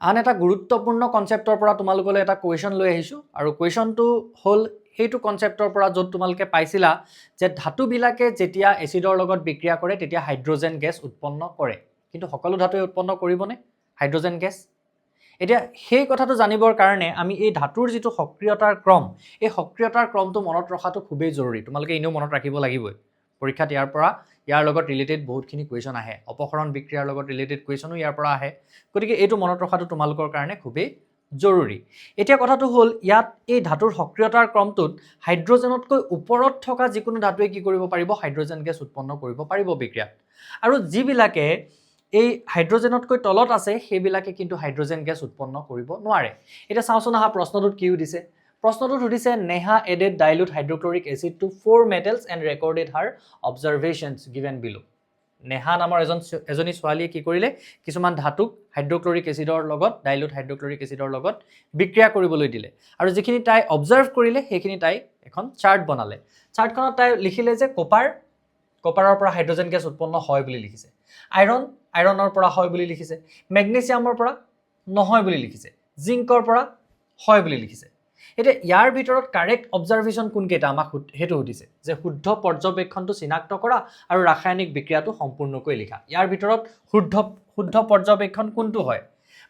আন এটা গুৰুত্বপূৰ্ণ কনচেপ্টৰ পৰা তোমালোকলৈ এটা কুৱেশ্যন লৈ আহিছোঁ আৰু কুৱেশ্যনটো হ'ল সেইটো কনচেপ্টৰ পৰা য'ত তোমালোকে পাইছিলা যে ধাতুবিলাকে যেতিয়া এচিডৰ লগত বিক্ৰিয়া কৰে তেতিয়া হাইড্ৰজেন গেছ উৎপন্ন কৰে কিন্তু সকলো ধাতুৱে উৎপন্ন কৰিবনে হাইড্ৰজেন গেছ এতিয়া সেই কথাটো জানিবৰ কাৰণে আমি এই ধাতুৰ যিটো সক্ৰিয়তাৰ ক্ৰম এই সক্ৰিয়তাৰ ক্ৰমটো মনত ৰখাটো খুবেই জৰুৰী তোমালোকে এনেও মনত ৰাখিব লাগিবই পৰীক্ষাত ইয়াৰ লগত ৰিলেটেড বহুতখিনি কুৱেশ্যন আহে অপসৰণ বিক্ৰিয়াৰ লগত ৰিলেটেড কুৱেশ্যনো ইয়াৰ পৰা আহে গতিকে এইটো মনত ৰখাটো তোমালোকৰ কাৰণে খুবেই জৰুৰী এতিয়া কথাটো হ'ল ইয়াত এই ধাতুৰ সক্ৰিয়তাৰ ক্ৰমটোত হাইড্ৰজেনতকৈ ওপৰত থকা যিকোনো ধাতুৱে কি কৰিব পাৰিব হাইড্ৰজেন গেছ উৎপন্ন কৰিব পাৰিব বিক্ৰিয়াত আৰু যিবিলাকে এই হাইড্ৰজেনতকৈ তলত আছে সেইবিলাকে কিন্তু হাইড্ৰজেন গেছ উৎপন্ন কৰিব নোৱাৰে এটা চাওঁচোন আহা প্ৰশ্নটোত কি সুধিছে প্ৰশ্নটোত সুধিছে Neha added dilute hydrochloric acid to 4 metals and recorded her observations given below Neha নামৰ এজনী ছোৱালীয়ে কি কৰিলে কিছুমান ধাতুক হাইড্ৰক্লোৰিক এসিডৰ লগত ডাইলুট হাইড্ৰক্লোৰিক এসিডৰ লগত বিক্ৰিয়া কৰিবলৈ দিলে আৰু যিখিনি তাই অবজাৰ্ভ কৰিলে সেইখিনি তাই এখন চাৰ্ট বনালে চাৰ্টখনত তাই লিখিলে যে কপাৰৰ পৰা হাইড্ৰজেন গেছ উৎপন্ন হয় বুলি লিখিছে আইৰণৰ পৰা হয় বুলি লিখিছে মেগনেছিয়ামৰ পৰা নহয় বুলি লিখিছে জিংকৰ পৰা হয় বুলি লিখিছে এতিয়া ইয়াৰ ভিতৰত কাৰেক্ট অবজাৰভেশ্যন কোনকেইটা আমাক হেতু সুধিছে যে শুদ্ধ পৰ্যবেক্ষণটো চিনাক্ত কৰা আৰু ৰাসায়নিক বিক্ৰিয়াটো সম্পূৰ্ণকৈ লিখা ইয়াৰ ভিতৰত শুদ্ধ পৰ্যবেক্ষণ কোনটো হয়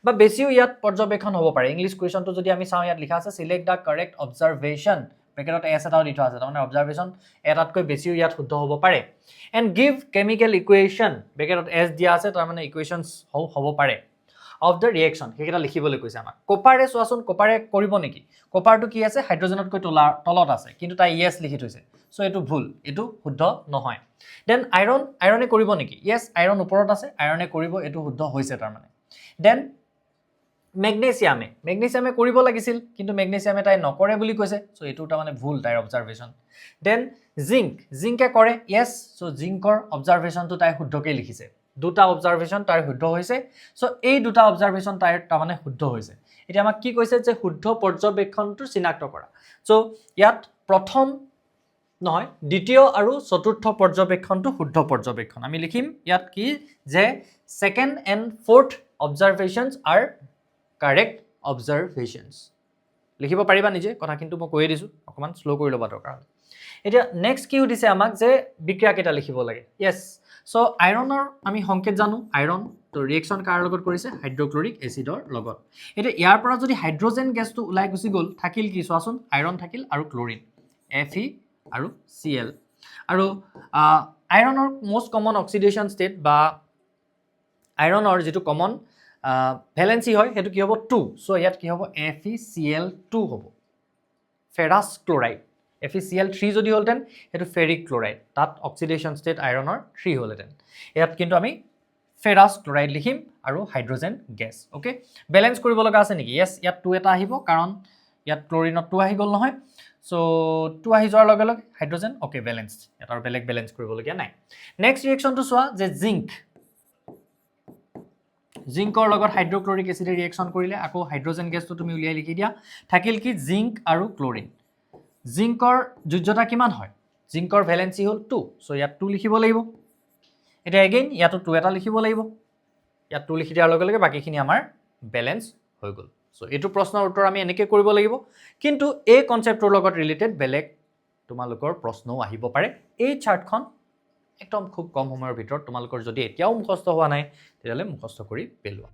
বা বেছিও ইয়াত পৰ্যবেক্ষণ হ'ব পাৰে ইংলিছ কুৱেশ্যনটো যদি আমি চাওঁ ইয়াত লিখা আছে select the correct observation ব্ৰেকেটত S এটাও দি থোৱা আছে তাৰমানে অবজাৰভেশ্যন এটাতকৈ বেছিও ইয়াত শুদ্ধ হ'ব পাৰে and give chemical equation ব্ৰেকেটত S দিয়া আছে তাৰমানে ইকুৱেশ্যনছ হ'ব পাৰে অফ দ্য ৰিয়েকশ্যন সেইকেইটা লিখিবলৈ কৈছে আমাক কপাৰে চোৱাচোন কপাৰে কৰিব নেকি কপাৰটো কি আছে হাইড্ৰজেনতকৈ তলত আছে কিন্তু তাই ইয়েছ লিখি থৈছে চ' এইটো ভুল এইটো শুদ্ধ নহয় দেন আইৰণে কৰিব নেকি ইয়েছ আইৰণ ওপৰত আছে আইৰণে কৰিব এইটো শুদ্ধ হৈছে তাৰমানে দেন মেগনেছিয়ামে কৰিব লাগিছিল কিন্তু মেগনেছিয়ামে তাই নকৰে বুলি কৈছে চ' এইটো তাৰমানে ভুল তাইৰ অবজাৰভেশ্যন দেন জিংকে কৰে ইয়েছ চ' জিংকৰ অবজাৰভেশ্যনটো তাই শুদ্ধকৈ লিখিছে দুটা অবজাৰভেশ্যন তাইৰ শুদ্ধ হৈছে চ' এই দুটা অবজাৰভেশ্যন তাইৰ তাৰমানে শুদ্ধ হৈছে এতিয়া আমাক কি কৈছে যে শুদ্ধ পৰ্যবেক্ষণটো চিনাক্ত কৰা চ' ইয়াত প্ৰথম নহয় দ্বিতীয় আৰু চতুৰ্থ পৰ্যবেক্ষণটো শুদ্ধ পৰ্যবেক্ষণ আমি লিখিম ইয়াত কি যে second and fourth observations are correct observations লিখিব পাৰিবা নিজে কথা কিন্তু মই কৈয়ে দিছোঁ অকণমান শ্ল' কৰি ল'বা দৰকাৰ হ'লে এতিয়া নেক্সট কি সুধিছে আমাক যে বিক্ৰিয়া কেইটা লিখিব লাগে য়েছ চ' আইৰণৰ আমি সংকেত জানো আইৰণ তো ৰিয়েকশ্যন কাৰ লগত কৰিছে হাইড্ৰক্লোৰিক এচিডৰ লগত এতিয়া ইয়াৰ পৰা যদি হাইড্ৰজেন গেছটো ওলাই গুচি গ'ল থাকিল কি চোৱাচোন আইৰণ থাকিল আৰু ক্লৰিন Fe আৰু Cl আৰু আইৰণৰ মষ্ট কমন অক্সিডেশ্যন ষ্টেট বা আইৰণৰ যিটো কমন ভেলেন্সি হয় সেইটো কি হ'ব 2 চ' ইয়াত কি হ'ব FeCl2 হ'ব ফেৰাছ ক্লৰাইড FeCl3 যদি হ'লহেঁতেন সেইটো ফেৰিক ক্লৰাইড তাত অক্সিডেশ্যন ষ্টেট আইৰণৰ 3 হ'লহেঁতেন ইয়াত কিন্তু আমি ফেৰাছ ক্লৰাইড লিখিম আৰু হাইড্ৰজেন গেছ অ'কে বেলেঞ্চ কৰিব লগা আছে নেকি য়েছ ইয়াত 2 এটা আহিব কাৰণ ইয়াত ক্লৰিনত 2 আহি গ'ল নহয় চ' 2 আহি যোৱাৰ লগে লগে হাইড্ৰজেন অ'কে বেলেঞ্চ ইয়াত আৰু বেলেগ বেলেঞ্চ কৰিবলগীয়া নাই নেক্সট ৰিয়েকশ্যনটো চোৱা যে জিংকৰ লগত হাইড্ৰক্লোৰিক এচিডে ৰিয়েকশ্যন কৰিলে আকৌ হাইড্ৰজেন গেছটো তুমি উলিয়াই লিখি দিয়া থাকিল কি জিংক আৰু ক্লৰিন জিংকৰ যোজ্যতা কিমান হয় জিংকৰ ভেলেন্সি হ'ল 2 চ' ইয়াত 2 লিখিব লাগিব এতিয়া এগেইন ইয়াতো 2 এটা লিখিব লাগিব ইয়াত 2 লিখি দিয়াৰ লগে লগে বাকীখিনি আমাৰ বেলেঞ্চ হৈ গ'ল চ' এইটো প্ৰশ্নৰ উত্তৰ আমি এনেকৈ কৰিব লাগিব কিন্তু এই কনচেপ্টৰ লগত ৰিলেটেড বেলেগ তোমালোকৰ প্ৰশ্নও আহিব পাৰে এই চাৰ্টখন একদম খুব কম সময়ৰ ভিতৰত তোমালোকৰ যদি এতিয়াও মুখস্থ হোৱা নাই তেতিয়াহ'লে মুখস্থ কৰি পেলোৱা